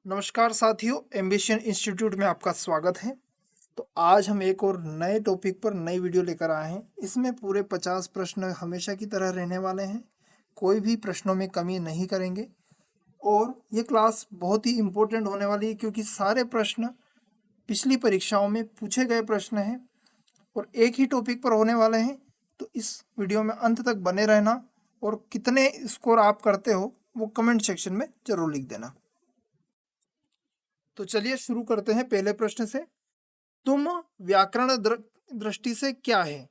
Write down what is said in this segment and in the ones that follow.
नमस्कार साथियों, ambition institute में आपका स्वागत है। तो आज हम एक और नए टॉपिक पर नई वीडियो लेकर आए हैं। इसमें पूरे 50 प्रश्न हमेशा की तरह रहने वाले हैं। कोई भी प्रश्नों में कमी नहीं करेंगे और ये क्लास बहुत ही इम्पोर्टेंट होने वाली है क्योंकि सारे प्रश्न पिछली परीक्षाओं में पूछे गए प्रश्न हैं और एक ही टॉपिक पर होने वाले हैं। तो इस वीडियो में अंत तक बने रहना और कितने स्कोर आप करते हो वो कमेंट सेक्शन में जरूर लिख देना। तो चलिए शुरू करते हैं पहले प्रश्न से। तुम व्याकरण दृष्टि से क्या है?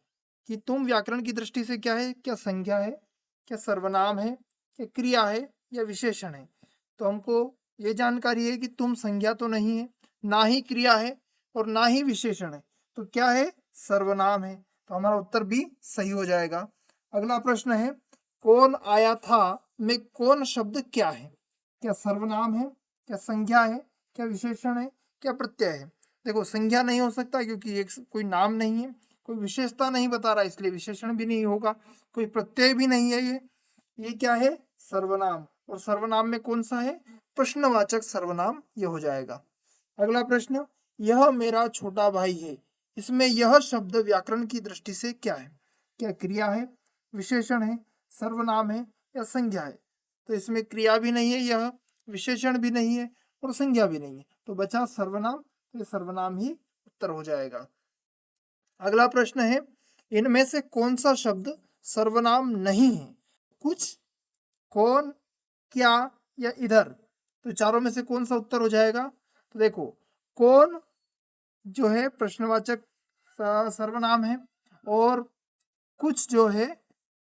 कि तुम व्याकरण की दृष्टि से क्या है? क्या संज्ञा है, क्या सर्वनाम है, क्या क्रिया है या विशेषण है? तो हमको ये जानकारी है कि तुम संज्ञा तो नहीं है, ना ही क्रिया है और ना ही विशेषण है। तो क्या है? सर्वनाम है। तो हमारा उत्तर भी सही हो जाएगा। अगला प्रश्न है, कौन आया था में कौन शब्द क्या है? क्या सर्वनाम है, क्या संज्ञा है, क्या विशेषण है, क्या प्रत्यय है? देखो, संज्ञा नहीं हो सकता क्योंकि एक कोई नाम नहीं है, कोई विशेषता नहीं बता रहा इसलिए विशेषण भी नहीं होगा, कोई प्रत्यय भी नहीं है। ये क्या है? सर्वनाम। और सर्वनाम में कौन सा है? प्रश्नवाचक सर्वनाम ये हो जाएगा। अगला प्रश्न, यह मेरा छोटा भाई है, इसमें यह शब्द व्याकरण की दृष्टि से क्या है? क्या क्रिया है, विशेषण है, सर्वनाम है या संज्ञा है? तो इसमें क्रिया भी नहीं है, यह विशेषण भी नहीं है और संज्ञा भी नहीं है, तो बचा सर्वनाम। तो ये सर्वनाम ही उत्तर हो जाएगा। अगला प्रश्न है, इनमें से कौन सा शब्द सर्वनाम नहीं है? कुछ, कौन, क्या या इधर? तो चारों में से कौन सा उत्तर हो जाएगा? तो देखो, कौन जो है प्रश्नवाचक सर्वनाम है और कुछ जो है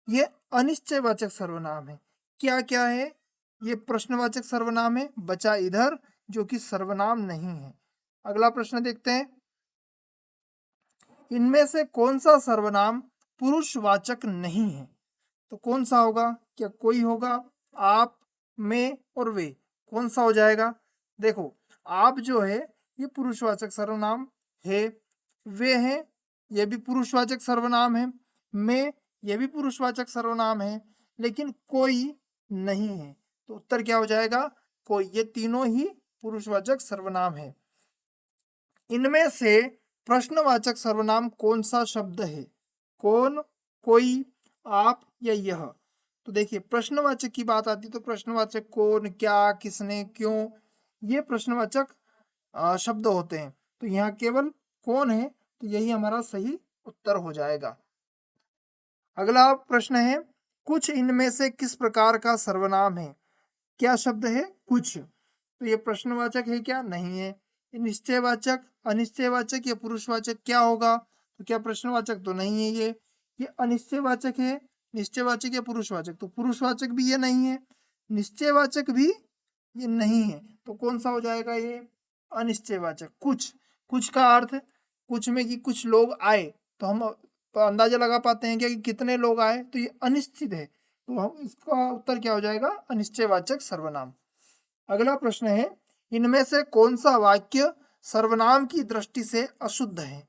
ये अनिश्चयवाचक सर्वनाम है। क्या क्या है? ये प्रश्नवाचक सर्वनाम है। बचा इधर जो कि सर्वनाम नहीं है। अगला प्रश्न देखते हैं, इनमें से कौन सा सर्वनाम पुरुषवाचक नहीं है? तो कौन सा होगा? क्या कोई होगा, आप, मैं और वे? कौन सा हो जाएगा? देखो, आप जो है ये पुरुषवाचक सर्वनाम है, वे हैं ये भी पुरुषवाचक सर्वनाम है, मैं ये भी पुरुषवाचक सर्वनाम है, लेकिन कोई नहीं है। तो उत्तर क्या हो जाएगा? कोई। ये तीनों ही पुरुषवाचक सर्वनाम है। इनमें से प्रश्नवाचक सर्वनाम कौन सा शब्द है? कौन, कोई, आप या यह? तो देखिए, प्रश्नवाचक की बात आती तो प्रश्नवाचक कौन, क्या, किसने, क्यों, ये प्रश्नवाचक शब्द होते हैं। तो यहाँ केवल कौन है, तो यही हमारा सही उत्तर हो जाएगा। अगला प्रश्न है, कुछ इनमें से किस प्रकार का सर्वनाम है? क्या शब्द है? कुछ। तो ये प्रश्नवाचक है क्या? नहीं है। ये निश्चयवाचक, अनिश्चयवाचक या पुरुषवाचक क्या होगा? तो क्या प्रश्नवाचक? तो नहीं है ये अनिश्चयवाचक है। निश्चयवाचक या पुरुषवाचक? तो पुरुषवाचक भी ये नहीं है, निश्चयवाचक भी ये नहीं है। तो कौन सा हो जाएगा? ये अनिश्चयवाचक। कुछ, कुछ का अर्थ कुछ में कि कुछ लोग आए, तो हम अंदाजा लगा पाते हैं क्या कि कितने लोग आए? तो ये अनिश्चित है, तो हम इसका उत्तर क्या हो जाएगा? अनिश्चयवाचक सर्वनाम। अगला प्रश्न है, इनमें से कौन सा वाक्य सर्वनाम की दृष्टि से अशुद्ध है?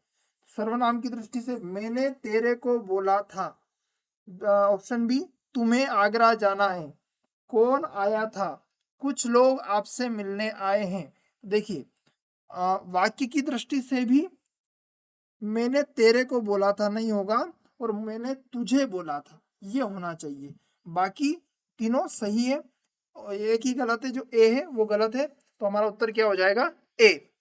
सर्वनाम की दृष्टि से, मैंने तेरे को बोला था। ऑप्शन बी, तुम्हें आगरा जाना है। कौन आया था? कुछ लोग आपसे मिलने आए हैं। देखिए, वाक्य की दृष्टि से भी मैंने तेरे को बोला था नहीं होगा और मैंने तुझे बोला था ये होना चाहिए। बाकी तीनों सही है और एक ही गलत है, जो ए है वो गलत है। तो हमारा उत्तर क्या हो जाएगा? ए।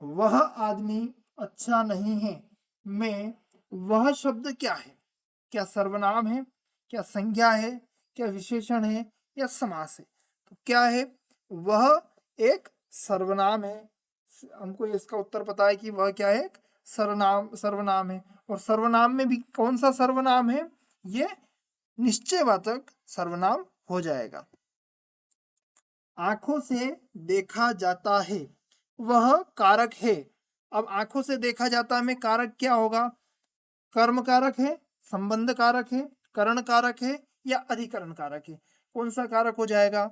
वह आदमी अच्छा नहीं है में वह शब्द क्या है? क्या सर्वनाम है, क्या संज्ञा है, क्या विशेषण है या समास है? तो क्या है? वह एक सर्वनाम है। हमको इसका उत्तर पता है कि वह क्या है? सर्वनाम है। और सर्वनाम में भी कौन सा सर्वनाम है? ये निश्चयवाचक सर्वनाम हो जाएगा। आंखों से देखा जाता है वह कारक है। अब आंखों से देखा जाता में कारक क्या होगा? कर्म कारक है, संबंध कारक है, करण कारक है या अधिकरण कारक है? कौन सा कारक हो जाएगा?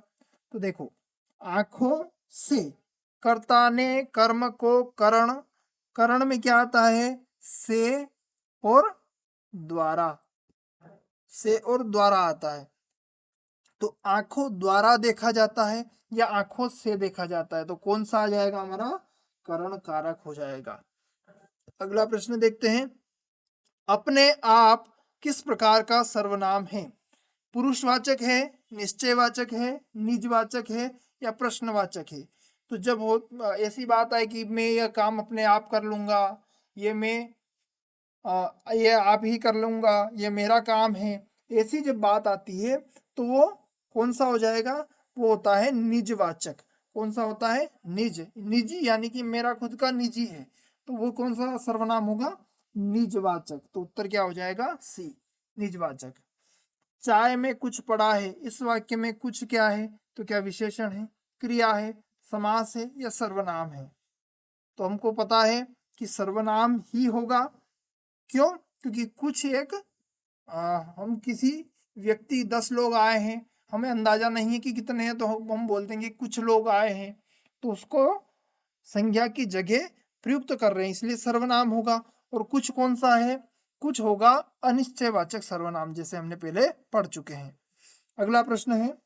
तो देखो, आंखों से, कर्ता ने कर्म को करण, करण में क्या आता है? से और द्वारा, से और द्वारा आता है। तो आंखों द्वारा देखा जाता है या आंखों से देखा जाता है, तो कौन सा आ जाएगा हमारा, करण कारक हो जाएगा। अगला प्रश्न देखते हैं, अपने आप किस प्रकार का सर्वनाम है? पुरुषवाचक है, निश्चयवाचक है, निजवाचक है या प्रश्नवाचक है? तो जब हो ऐसी बात आए कि मैं यह काम अपने आप कर लूंगा, ये मैं ये आप ही कर लूंगा, ये मेरा काम है, ऐसी जब बात आती है तो वो कौन सा हो जाएगा, वो होता है निजवाचक। कौन सा होता है, निज, निजी यानी कि मेरा खुद का निजी है, तो वो कौन सा सर्वनाम होगा, निजवाचक। तो उत्तर क्या हो जाएगा, सी, निजवाचक। चाय में कुछ पड़ा है, इस वाक्य में कुछ क्या है, तो क्या विशेषण है, क्रिया है, समास है या सर्वनाम है? तो हमको पता है कि सर्वनाम ही होगा। क्यों, क्योंकि कुछ एक हम किसी व्यक्ति 10 लोग आए हैं, हमें अंदाजा नहीं है कि कितने हैं, तो हम बोल देंगे कुछ लोग आए हैं, तो उसको संज्ञा की जगह प्रयुक्त कर रहे हैं, इसलिए सर्वनाम होगा। और कुछ कौन सा है, कुछ होगा अनिश्चयवाचक सर्वनाम, जैसे हमने पहले पढ़ चुके हैं। अगला प्रश्न है,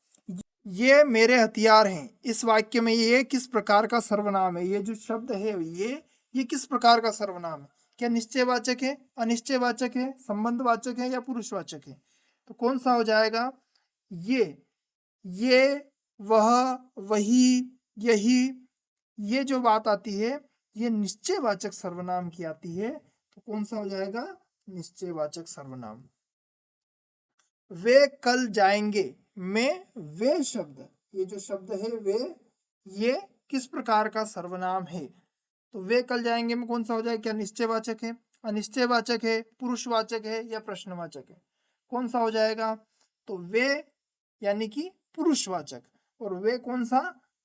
ये मेरे हथियार हैं, इस वाक्य में ये किस प्रकार का सर्वनाम है? ये जो शब्द है ये किस प्रकार का सर्वनाम है? क्या निश्चयवाचक है, अनिश्चयवाचक है, संबंधवाचक है या पुरुषवाचक है? तो कौन सा हो जाएगा, ये वह, वही, यही, ये जो बात आती है ये निश्चयवाचक सर्वनाम की आती है, तो कौन सा हो जाएगा, निश्चयवाचक सर्वनाम। वे कल जाएंगे में वे शब्द, ये जो शब्द है वे, ये किस प्रकार का सर्वनाम है? तो वे कल जाएंगे में कौन सा हो जाएगा, क्या निश्चयवाचक है, अनिश्चयवाचक है, पुरुषवाचक है या प्रश्नवाचक है? कौन सा हो जाएगा, तो वे यानी कि पुरुषवाचक। और वे कौन सा,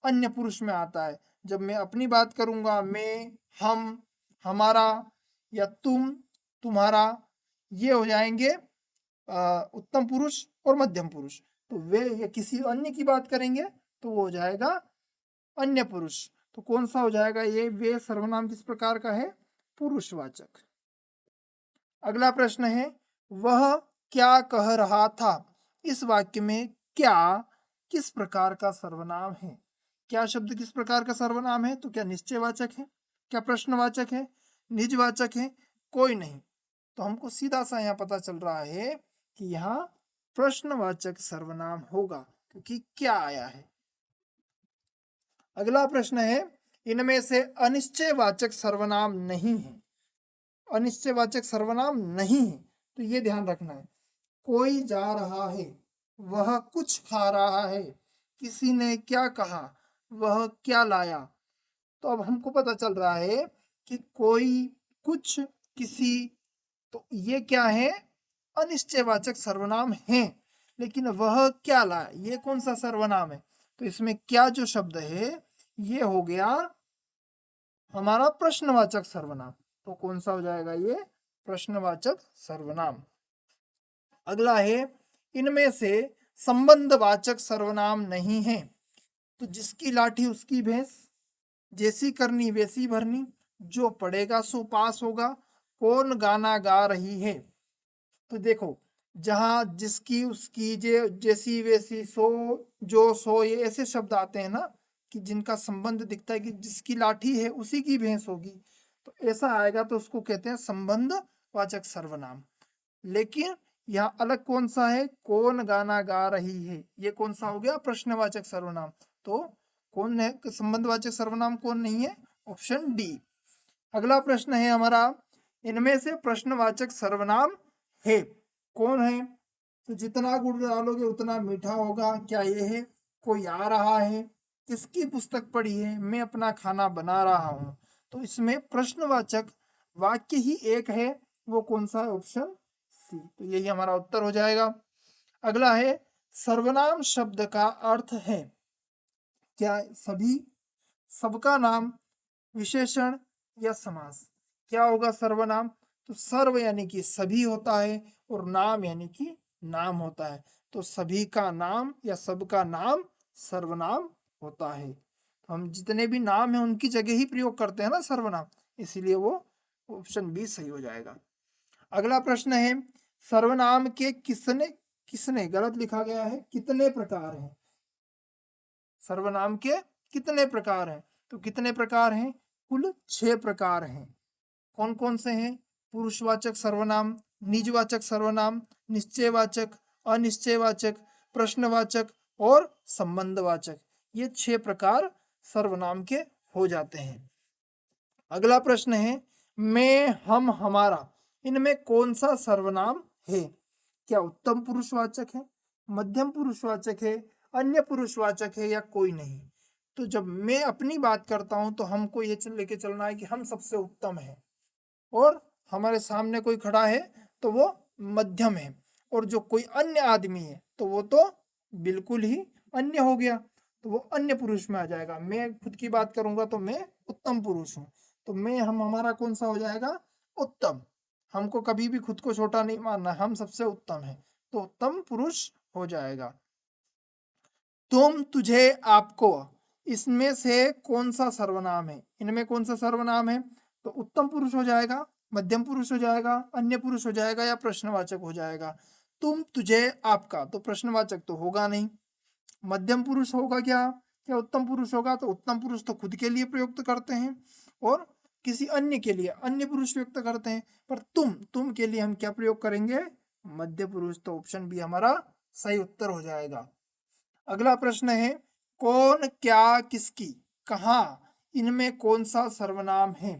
अन्य पुरुष में आता है। जब मैं अपनी बात करूंगा, मैं, हम, हमारा या तुम, तुम्हारा, ये हो जाएंगे उत्तम पुरुष और मध्यम पुरुष। तो वे या किसी अन्य की बात करेंगे तो वो हो जाएगा अन्य पुरुष। तो कौन सा हो जाएगा, ये वे सर्वनाम किस प्रकार का है, पुरुषवाचक। अगला प्रश्न है, वह क्या कह रहा था, इस वाक्य में क्या किस प्रकार का सर्वनाम है? क्या शब्द किस प्रकार का सर्वनाम है? तो क्या निश्चयवाचक है, क्या प्रश्नवाचक है, निजवाचक है, कोई नहीं। तो हमको सीधा सा यहाँ पता चल रहा है कि यहाँ प्रश्नवाचक सर्वनाम होगा, क्योंकि क्या आया है। अगला प्रश्न है, इनमें से अनिश्चयवाचक सर्वनाम नहीं है, अनिश्चयवाचक सर्वनाम नहीं है, तो ये ध्यान रखना है। कोई जा रहा है, वह कुछ खा रहा है, किसी ने क्या कहा, वह क्या लाया। तो अब हमको पता चल रहा है कि कोई, कुछ, किसी, तो ये क्या है, अनिश्चयवाचक सर्वनाम है। लेकिन वह क्या लाया, ये कौन सा सर्वनाम है? तो इसमें क्या जो शब्द है ये हो गया हमारा प्रश्नवाचक सर्वनाम। तो कौन सा हो जाएगा, ये प्रश्नवाचक सर्वनाम। अगला है, इनमें से संबंधवाचक सर्वनाम नहीं है। तो जिसकी लाठी उसकी भैंस, जैसी करनी वैसी भरनी, जो पढ़ेगा सो पास होगा, कौन गाना गा रही है। तो देखो, जहां जिसकी उसकी, जैसी वैसी, सो, जो, सो, ये ऐसे शब्द आते हैं ना कि जिनका संबंध दिखता है कि जिसकी लाठी है उसी की भैंस होगी, तो ऐसा आएगा तो उसको कहते हैं संबंधवाचक सर्वनाम। लेकिन यहाँ अलग कौन सा है, कौन गाना गा रही है, ये कौन सा हो गया, प्रश्नवाचक सर्वनाम। तो कौन है संबंधवाचक सर्वनाम, कौन नहीं है, ऑप्शन डी। अगला प्रश्न है हमारा, इनमें से प्रश्नवाचक सर्वनाम है, कौन है? तो जितना गुड़ डालोगे उतना मीठा होगा, क्या ये है? कोई आ रहा है, किसकी पुस्तक पढ़ी है, मैं अपना खाना बना रहा हूं। तो इसमें प्रश्नवाचक वाक्य ही एक है, वो कौन सा है, ऑप्शन सी। तो यही हमारा उत्तर हो जाएगा। अगला है, सर्वनाम शब्द का अर्थ है क्या, सभी, सबका नाम, विशेषण या समास। क्या होगा सर्वनाम? तो सर्व यानी कि सभी होता है और नाम यानी कि नाम होता है। तो सभी का नाम या सबका नाम सर्वनाम होता है। तो हम जितने भी नाम है उनकी जगह ही प्रयोग करते हैं ना सर्वनाम, इसीलिए वो ऑप्शन बी सही हो जाएगा। अगला प्रश्न है, सर्वनाम के किसने किसने, गलत लिखा गया है, कितने प्रकार हैं, सर्वनाम के कितने प्रकार हैं। तो कितने प्रकार हैं, कुल 6 प्रकार हैं। कौन कौन से हैं, पुरुषवाचक सर्वनाम, निजवाचक सर्वनाम, निश्चयवाचक, अनिश्चयवाचक, प्रश्नवाचक और संबंधवाचक। ये 6 प्रकार सर्वनाम के हो जाते हैं। अगला प्रश्न है, मैं, हम, हमारा, इनमें कौन सा सर्वनाम है। क्या उत्तम पुरुषवाचक है, मध्यम पुरुषवाचक है, अन्य पुरुषवाचक है या कोई नहीं। तो जब मैं अपनी बात करता हूं तो हमको ये लेके चलना है कि हम सबसे उत्तम है, और हमारे सामने कोई खड़ा है तो वो मध्यम है, और जो कोई अन्य आदमी है तो वो तो बिल्कुल ही अन्य हो गया, तो वो अन्य पुरुष में आ जाएगा। मैं खुद की बात करूंगा तो मैं उत्तम पुरुष हूँ, तो मैं, हम, हमारा कौन सा हो जाएगा, उत्तम। हमको कभी भी खुद को छोटा नहीं मानना, हम सबसे उत्तम है, तो उत्तम पुरुष हो जाएगा। तुम, तुझे, आपको, इसमें से कौन सा सर्वनाम है, इनमें कौन सा सर्वनाम है। तो उत्तम पुरुष हो जाएगा, मध्यम पुरुष हो जाएगा, अन्य पुरुष हो जाएगा या प्रश्नवाचक हो जाएगा। तुम, तुझे, आपका, तो प्रश्नवाचक तो होगा नहीं। मध्यम पुरुष होगा क्या, क्या उत्तम पुरुष होगा। तो उत्तम पुरुष तो खुद के लिए प्रयुक्त करते हैं और किसी अन्य के लिए अन्य पुरुष व्यक्त करते हैं, पर तुम के लिए हम क्या प्रयोग करेंगे, मध्य पुरुष। तो ऑप्शन बी हमारा सही उत्तर हो जाएगा। अगला प्रश्न है, कौन, क्या, किसकी, कहाँ, इनमें कौन सा सर्वनाम है।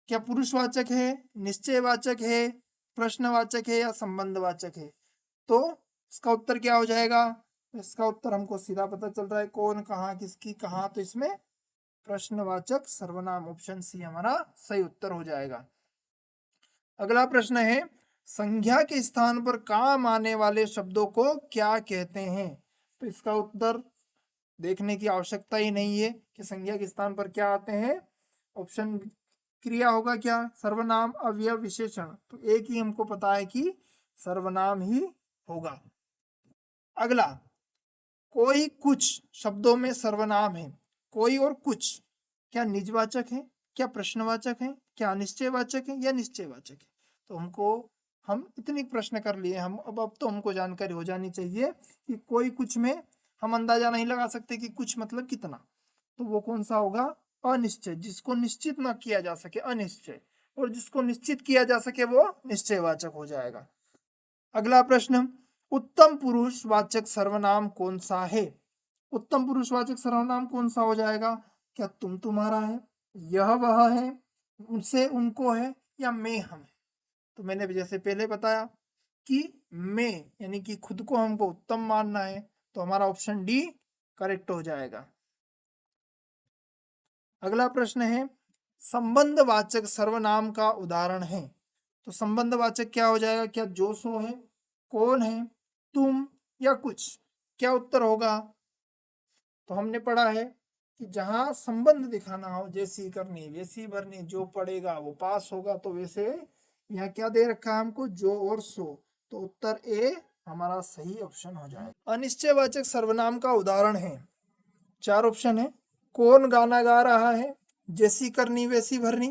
क्या पुरुषवाचक है, निश्चयवाचक है, प्रश्नवाचक है या संबंधवाचक है। तो इसका उत्तर क्या हो जाएगा, इसका उत्तर हमको सीधा पता चल रहा है, कौन, कहाँ, किसकी, कहाँ, तो इसमें प्रश्नवाचक सर्वनाम, ऑप्शन सी हमारा सही उत्तर हो जाएगा। अगला प्रश्न है, संज्ञा के स्थान पर काम आने वाले शब्दों को क्या कहते हैं। तो इसका उत्तर देखने की आवश्यकता ही नहीं है कि संज्ञा के स्थान पर क्या आते हैं। ऑप्शन क्रिया होगा क्या, सर्वनाम, अवयव, विशेषण। तो एक ही हमको पता है कि सर्वनाम ही होगा। अगला, कोई, कुछ शब्दों में सर्वनाम है, कोई और कुछ, क्या निजवाचक है, क्या प्रश्नवाचक है, क्या अनिश्चयवाचक है या निश्चयवाचक है। तो हम इतनी प्रश्न कर लिए, हम अब तो हमको जानकारी हो जानी चाहिए कि कोई, कुछ में हम अंदाजा नहीं लगा सकते कि कुछ मतलब कितना, तो वो कौन सा होगा, अनिश्चय। जिसको निश्चित ना किया जा सके अनिश्चय, और जिसको निश्चित किया जा सके वो निश्चयवाचक हो जाएगा। अगला प्रश्न, उत्तम पुरुषवाचक सर्वनाम कौन सा है। उत्तम पुरुषवाचक सर्वनाम कौन सा हो जाएगा, क्या तुम, तुम्हारा है, यह, वह है, उनसे, उनको है या मैं, हम है। तो मैंने जैसे पहले बताया कि मैं यानी कि खुद को हमको उत्तम मानना है, तो हमारा ऑप्शन डी करेक्ट हो जाएगा। अगला प्रश्न है, संबंधवाचक सर्वनाम का उदाहरण है। तो संबंधवाचक क्या हो जाएगा, क्या जो, सो है, कौन है, तुम या कुछ। क्या उत्तर होगा, तो हमने पढ़ा है कि जहां संबंध दिखाना हो, जैसी करनी वैसी भरनी, जो पढ़ेगा वो पास होगा, तो वैसे यहाँ क्या दे रखा है हमको, जो और सो। तो उत्तर ए हमारा सही ऑप्शन हो जाएगा। अनिश्चयवाचक सर्वनाम का उदाहरण है, 4 ऑप्शन है। कौन गाना गा रहा है, जैसी करनी वैसी भरनी,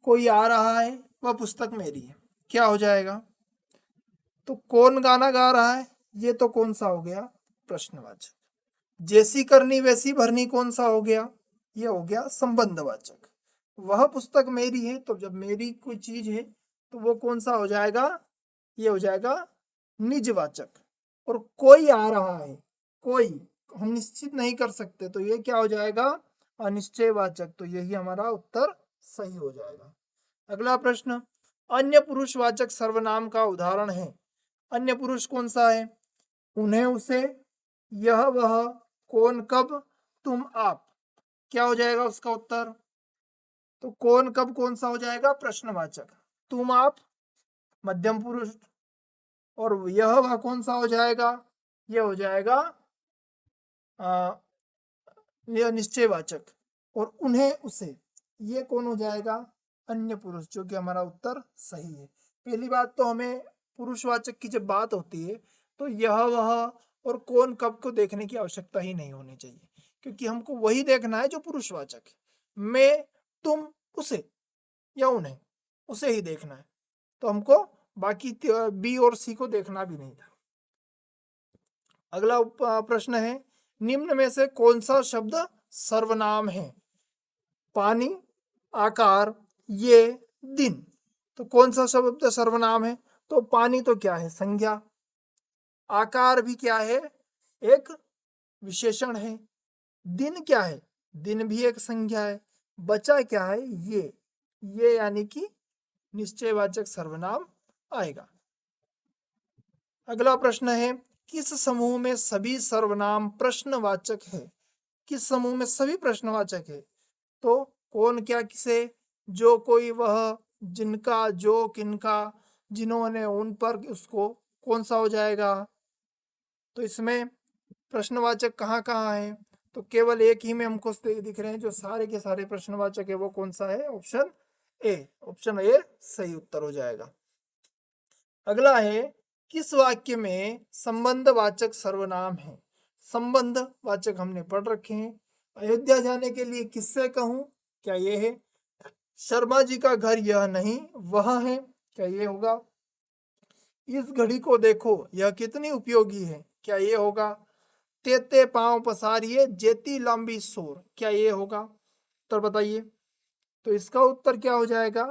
कोई आ रहा है, वह पुस्तक मेरी है। क्या हो जाएगा, तो कौन गाना गा रहा है, ये तो कौन सा हो गया, प्रश्नवाचक। जैसी करनी वैसी भरनी कौन सा हो गया, ये हो गया संबंधवाचक। वह पुस्तक मेरी है, तो जब मेरी कोई चीज है तो वो कौन सा हो जाएगा, ये हो जाएगा निजवाचक। और कोई आ रहा है, कोई हम निश्चित नहीं कर सकते, तो ये क्या हो जाएगा, अनिश्चयवाचक। तो यही हमारा उत्तर सही हो जाएगा। अगला प्रश्न, अन्य पुरुषवाचक सर्वनाम का उदाहरण है। अन्य पुरुष कौन सा है, उन्हें, उसे, यह, वह, कौन, कब, तुम, आप। क्या हो जाएगा उसका उत्तर, तो कौन, कब, कौन सा हो जाएगा, प्रश्नवाचक। तुम, आप मध्यम पुरुष, और यह, वह कौन सा हो जाएगा, यह हो जाएगा यह निश्चयवाचक। और उन्हें, उसे, ये कौन हो जाएगा, अन्य पुरुष, जो कि हमारा उत्तर सही है। पहली बात तो हमें पुरुषवाचक की जब बात होती है तो यह, वह और कौन, कब को देखने की आवश्यकता ही नहीं होनी चाहिए, क्योंकि हमको वही देखना है जो पुरुषवाचक है। मैं, तुम, उसे या उन्हें, उसे ही देखना है, तो हमको बाकी बी और सी को देखना भी नहीं था। अगला प्रश्न है, निम्न में से कौन सा शब्द सर्वनाम है? पानी, आकार, ये, दिन। तो कौन सा शब्द सर्वनाम है? तो पानी तो क्या है? संज्ञा। आकार भी क्या है? एक विशेषण है। दिन क्या है? दिन भी एक संज्ञा है। बचा क्या है? ये यानी कि निश्चयवाचक सर्वनाम आएगा। अगला प्रश्न है, किस समूह में सभी सर्वनाम प्रश्नवाचक है? किस समूह में सभी प्रश्नवाचक है? तो कौन, क्या, किसे, जो, कोई, वह, जिनका, जो, किनका, जिन्होंने, उन पर, उसको, कौन सा हो जाएगा? तो इसमें प्रश्नवाचक कहाँ कहाँ है? तो केवल एक ही में हमको दिख रहे हैं जो सारे के सारे प्रश्नवाचक है। वो कौन सा है? Option A. ऑप्शन ए सही उत्तर हो जाएगा। अगला है, किस वाक्य में संबंधवाचक सर्वनाम है? संबंधवाचक हमने पढ़ रखे हैं। अयोध्या जाने के लिए किससे कहूं? क्या ये है? शर्मा जी का घर यह नहीं वह है, क्या ये होगा? इस घड़ी को देखो यह कितनी उपयोगी है, क्या ये होगा? तेते पांव पसारिए जेती लंबी सोर, क्या ये होगा? उत्तर बताइए। तो इसका उत्तर क्या हो जाएगा?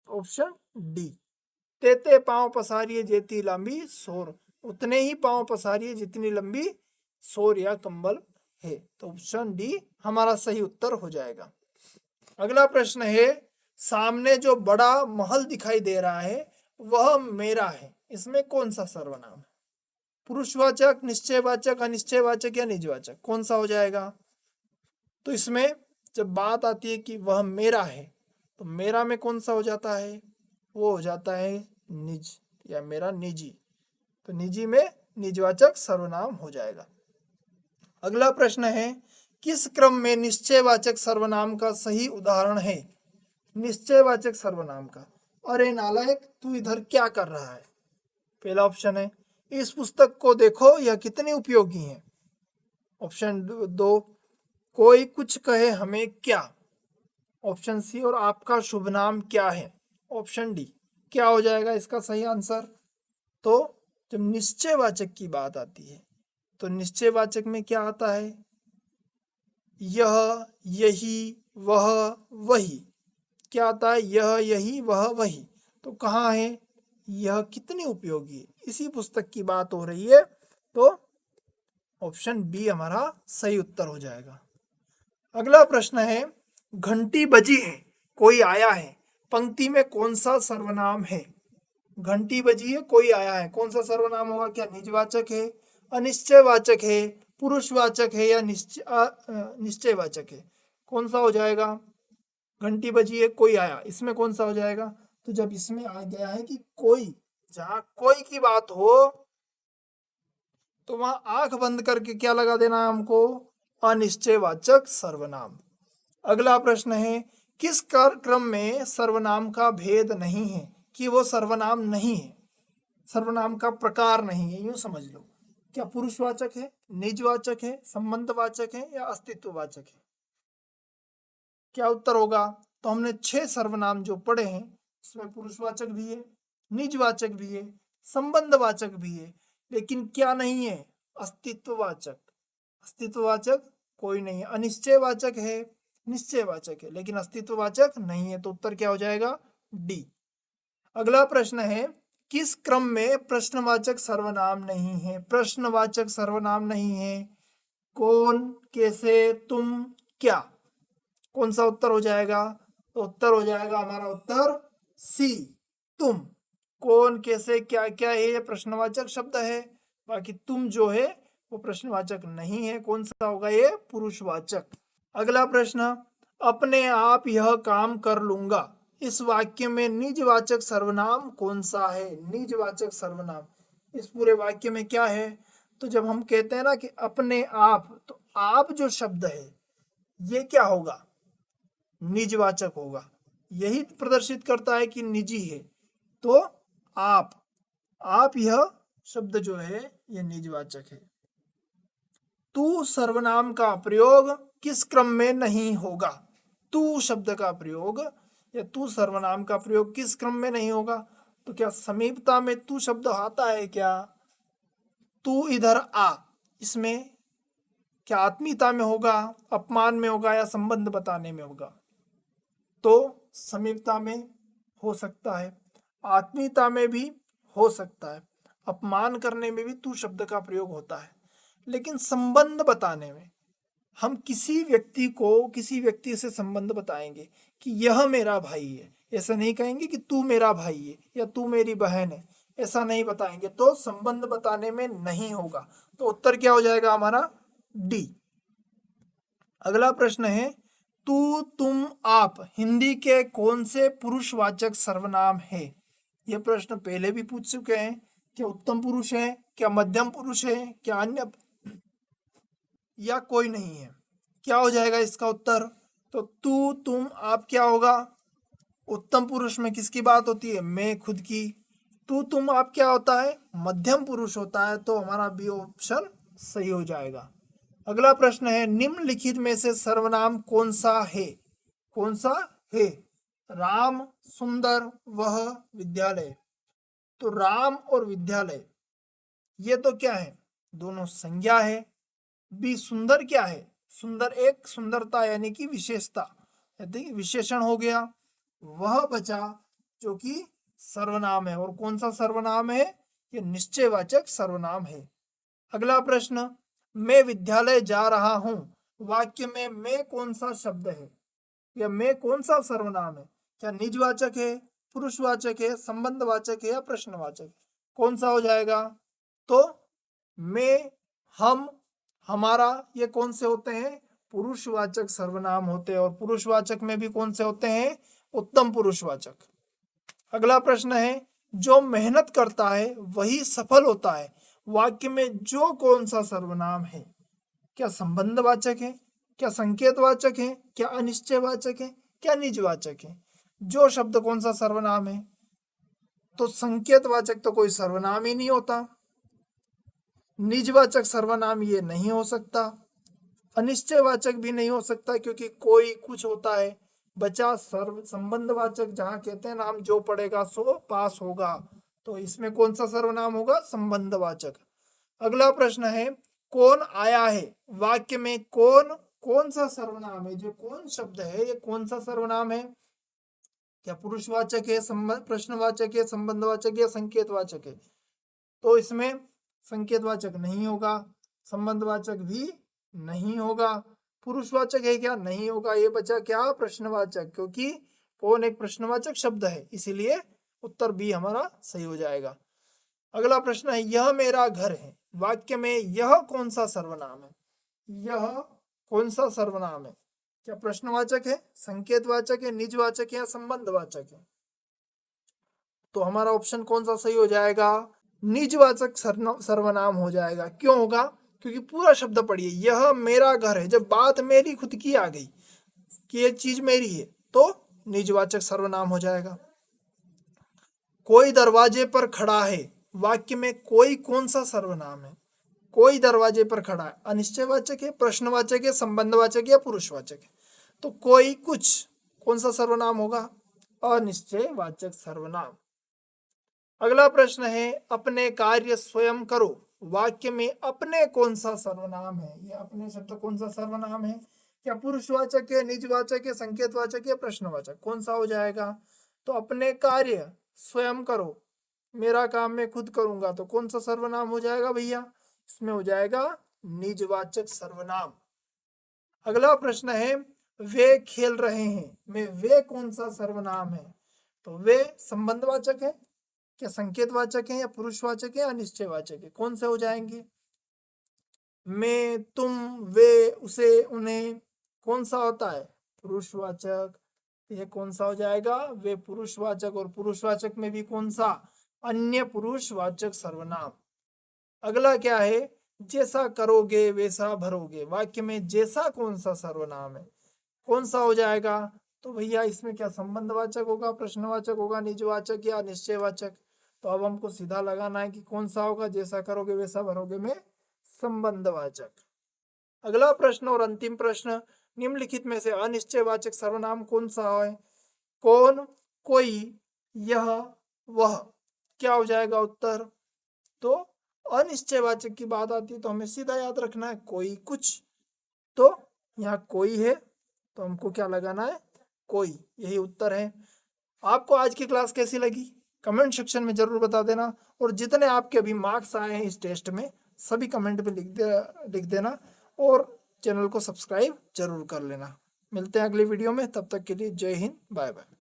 Option D. तेते पांव पसारिए जेती लंबी सोर, उतने ही पांव पसारिए जितनी लंबी सोर या कंबल है। तो ऑप्शन डी हमारा सही उत्तर हो जाएगा। अगला प्रश्न है, सामने जो बड़ा महल दिखाई दे रहा है वह मेरा है, इसमें कौन सा सर्वनाम है? पुरुषवाचक, निश्चयवाचक, अनिश्चयवाचक या निजवाचक, कौन सा हो जाएगा? तो इसमें जब बात आती है कि वह मेरा है, तो मेरा में कौन सा हो जाता है? वो हो जाता है निज या मेरा निजी। तो निजी में निजवाचक सर्वनाम हो जाएगा। अगला प्रश्न है, किस क्रम में निश्चयवाचक सर्वनाम का सही उदाहरण है? निश्चयवाचक सर्वनाम का। अरे नालायक, तू इधर क्या कर रहा है? पहला ऑप्शन है, इस पुस्तक को देखो यह कितनी उपयोगी है। ऑप्शन दो, कोई कुछ कहे हमें क्या। ऑप्शन सी, और आपका शुभ नाम क्या है। Option D. क्या हो जाएगा इसका सही आंसर? तो जब निश्चयवाचक की बात आती है तो निश्चयवाचक में क्या आता है? यह, यही, वह, वही। क्या आता है? यह, यही, वह, वही। तो कहाँ है? यह कितनी उपयोगी है, इसी पुस्तक की बात हो रही है। तो ऑप्शन बी हमारा सही उत्तर हो जाएगा। अगला प्रश्न है, घंटी बजी है, कोई आया है, पंक्ति में कौन सा सर्वनाम है? घंटी बजी है, कोई आया है, कौन सा सर्वनाम होगा? क्या निजवाचक है, अनिश्चयवाचक है, पुरुषवाचक है या निश्चयवाचक है? कौन सा हो जाएगा? घंटी बजी है, कोई आया, इसमें कौन सा हो जाएगा? तो जब इसमें आ गया है कि कोई, जहां कोई की बात हो तो वहां आंख बंद करके क्या लगा देना है हमको? अनिश्चयवाचक सर्वनाम। अगला प्रश्न है, किस क्रम में सर्वनाम का भेद नहीं है? कि वो सर्वनाम नहीं है, सर्वनाम का प्रकार नहीं है, यूं समझ लो। क्या पुरुषवाचक है, निजवाचक है, संबंधवाचक है या अस्तित्ववाचक है? क्या उत्तर होगा? तो हमने 6 सर्वनाम जो पढ़े हैं उसमें पुरुषवाचक भी है, निजवाचक भी है, संबंधवाचक भी है, लेकिन क्या नहीं है? अस्तित्ववाचक। अस्तित्ववाचक कोई नहीं है। अनिश्चयवाचक है, निश्चयवाचक है, लेकिन अस्तित्ववाचक नहीं है। तो उत्तर क्या हो जाएगा? डी। अगला प्रश्न है, किस क्रम में प्रश्नवाचक सर्वनाम नहीं है? प्रश्नवाचक सर्वनाम नहीं है। कौन, कैसे, तुम, क्या, कौन सा उत्तर हो जाएगा? तो उत्तर हो जाएगा हमारा उत्तर सी, तुम। कौन, कैसे, क्या, क्या है ये प्रश्नवाचक शब्द है, बाकी तुम जो है वो प्रश्नवाचक नहीं है। कौन सा होगा? ये पुरुषवाचक। अगला प्रश्न, अपने आप यह काम कर लूंगा, इस वाक्य में निजवाचक सर्वनाम कौन सा है? निजवाचक सर्वनाम इस पूरे वाक्य में क्या है? तो जब हम कहते हैं ना कि अपने आप, तो आप जो शब्द है ये क्या होगा? निजवाचक होगा। यही प्रदर्शित करता है कि निजी है। तो आप यह शब्द जो है ये निजवाचक है। तू सर्वनाम का प्रयोग किस क्रम में नहीं होगा? तू शब्द का प्रयोग या तू सर्वनाम का प्रयोग किस क्रम में नहीं होगा? तो क्या समीपता में तू शब्द आता है क्या? तू इधर आ, इसमें क्या आत्मीयता में होगा, अपमान में होगा या संबंध बताने में होगा? तो समीपता में हो सकता है, आत्मीयता में भी हो सकता है, अपमान करने में भी तू शब्द का प्रयोग होता है, लेकिन संबंध बताने में हम किसी व्यक्ति को किसी व्यक्ति से संबंध बताएंगे कि यह मेरा भाई है, ऐसा नहीं कहेंगे कि तू मेरा भाई है या तू मेरी बहन है, ऐसा नहीं बताएंगे, तो संबंध बताने में नहीं होगा। तो उत्तर क्या हो जाएगा हमारा? डी। अगला प्रश्न है, तू तुम आप हिंदी के कौन से पुरुषवाचक सर्वनाम है? यह प्रश्न पहले भी पूछ चुके हैं। क्या उत्तम पुरुष है, क्या मध्यम पुरुष है, क्या अन्य या कोई नहीं है? क्या हो जाएगा इसका उत्तर? तो तू तुम आप क्या होगा? उत्तम पुरुष में किसकी बात होती है? मैं खुद की। तू तुम आप क्या होता है? मध्यम पुरुष होता है। तो हमारा बी ऑप्शन सही हो जाएगा। अगला प्रश्न है, निम्नलिखित में से सर्वनाम कौन सा है? कौन सा है? राम, सुंदर, वह, विद्यालय। तो राम और विद्यालय ये तो क्या है? दोनों संज्ञा है। बी सुंदर क्या है? सुंदर एक सुंदरता यानी कि विशेषता, विशेषण हो गया। वह बचा जो कि सर्वनाम है। और कौन सा सर्वनाम है? ये निश्चयवाचक सर्वनाम है। अगला प्रश्न, मैं विद्यालय जा रहा हूं, वाक्य में मैं कौन सा शब्द है? या मैं कौन सा सर्वनाम है? क्या निजवाचक है, पुरुषवाचक है, संबंधवाचक है या प्रश्नवाचक? कौन सा हो जाएगा? तो मैं, हम, हमारा ये कौन से होते हैं? पुरुषवाचक सर्वनाम होते हैं। और पुरुषवाचक में भी कौन से होते हैं? उत्तम पुरुषवाचक। अगला प्रश्न है, जो मेहनत करता है वही सफल होता है, वाक्य में जो कौन सा सर्वनाम है? क्या संबंधवाचक है, क्या संकेतवाचक है, क्या अनिश्चयवाचक है, क्या निजवाचक है? जो शब्द कौन सा सर्वनाम है? तो संकेतवाचक तो कोई सर्वनाम ही नहीं होता, निजवाचक सर्वनाम ये नहीं हो सकता, अनिश्चयवाचक भी नहीं हो सकता क्योंकि कोई कुछ होता है। बचा सर्व संबंधवाचक, जहां कहते हैं नाम जो पढ़ेगा सो पास होगा। तो इसमें कौन सा सर्वनाम होगा? संबंधवाचक। अगला प्रश्न है, कौन आया है, वाक्य में कौन कौन सा सर्वनाम है? जो कौन शब्द है ये कौन सा सर्वनाम है? क्या पुरुषवाचक है, प्रश्नवाचक है, संबंधवाचक या संकेतवाचक है? तो इसमें संकेतवाचक नहीं होगा, संबंधवाचक भी नहीं होगा, पुरुषवाचक है क्या? नहीं होगा। ये बचा क्या? प्रश्नवाचक, क्योंकि कौन एक प्रश्नवाचक शब्द है, इसीलिए उत्तर बी हमारा सही हो जाएगा। अगला प्रश्न है, यह मेरा घर है, वाक्य में यह कौन सा सर्वनाम है? यह कौन सा सर्वनाम है? क्या प्रश्नवाचक है, संकेतवाचक है, निजवाचक है या संबंधवाचक है? तो हमारा ऑप्शन कौन सा सही हो जाएगा? निजवाचक सर्वनाम हो जाएगा। क्यों होगा? क्योंकि पूरा शब्द पढ़िए, यह मेरा घर है, जब बात मेरी खुद की आ गई कि ये चीज मेरी है तो निजवाचक सर्वनाम हो जाएगा। कोई दरवाजे पर खड़ा है, वाक्य में कोई कौन सा सर्वनाम है? कोई दरवाजे पर खड़ा है, अनिश्चयवाचक है, प्रश्नवाचक है, संबंधवाचक या पुरुषवाचक है? तो कोई कुछ कौन सा सर्वनाम होगा? अनिश्चयवाचक सर्वनाम। अगला प्रश्न है, अपने कार्य स्वयं करो, वाक्य में अपने कौन सा सर्वनाम है? ये अपने शब्द कौन सा सर्वनाम है? क्या पुरुषवाचक है, निजवाचक है, संकेतवाचक या प्रश्नवाचक? कौन सा हो जाएगा? तो अपने कार्य स्वयं करो, मेरा काम मैं खुद करूंगा, तो कौन सा सर्वनाम हो जाएगा भैया? इसमें हो जाएगा निजवाचक सर्वनाम। अगला प्रश्न है, वे खेल रहे हैं में वे कौन सा सर्वनाम है? तो वे संबंधवाचक है, क्या संकेतवाचक है या पुरुषवाचक है या निश्चयवाचक है? कौन से हो जाएंगे? मैं, तुम, वे, उसे, उन्हें, कौन सा होता है? पुरुषवाचक। ये कौन सा हो जाएगा? वे पुरुषवाचक। और पुरुषवाचक में भी कौन सा? अन्य पुरुषवाचक सर्वनाम। अगला क्या है, जैसा करोगे वैसा भरोगे, वाक्य में जैसा कौन सा सर्वनाम है? कौन सा हो जाएगा? तो भैया इसमें क्या संबंधवाचक होगा, प्रश्नवाचक होगा, निजवाचक या निश्चयवाचक? तो अब हमको सीधा लगाना है कि कौन सा होगा? जैसा करोगे वैसा भरोगे में संबंधवाचक। अगला प्रश्न और अंतिम प्रश्न, निम्नलिखित में से अनिश्चयवाचक सर्वनाम कौन सा है? कौन, कोई, यह, वह। क्या हो जाएगा उत्तर? तो अनिश्चयवाचक की बात आती है तो हमें सीधा याद रखना है कोई कुछ, तो यहाँ कोई है तो हमको क्या लगाना है, कोई, यही उत्तर है। आपको आज की क्लास कैसी लगी कमेंट सेक्शन में जरूर बता देना, और जितने आपके अभी मार्क्स आए हैं इस टेस्ट में सभी कमेंट पे लिख देना, और चैनल को सब्सक्राइब जरूर कर लेना। मिलते हैं अगली वीडियो में, तब तक के लिए जय हिंद, बाय बाय।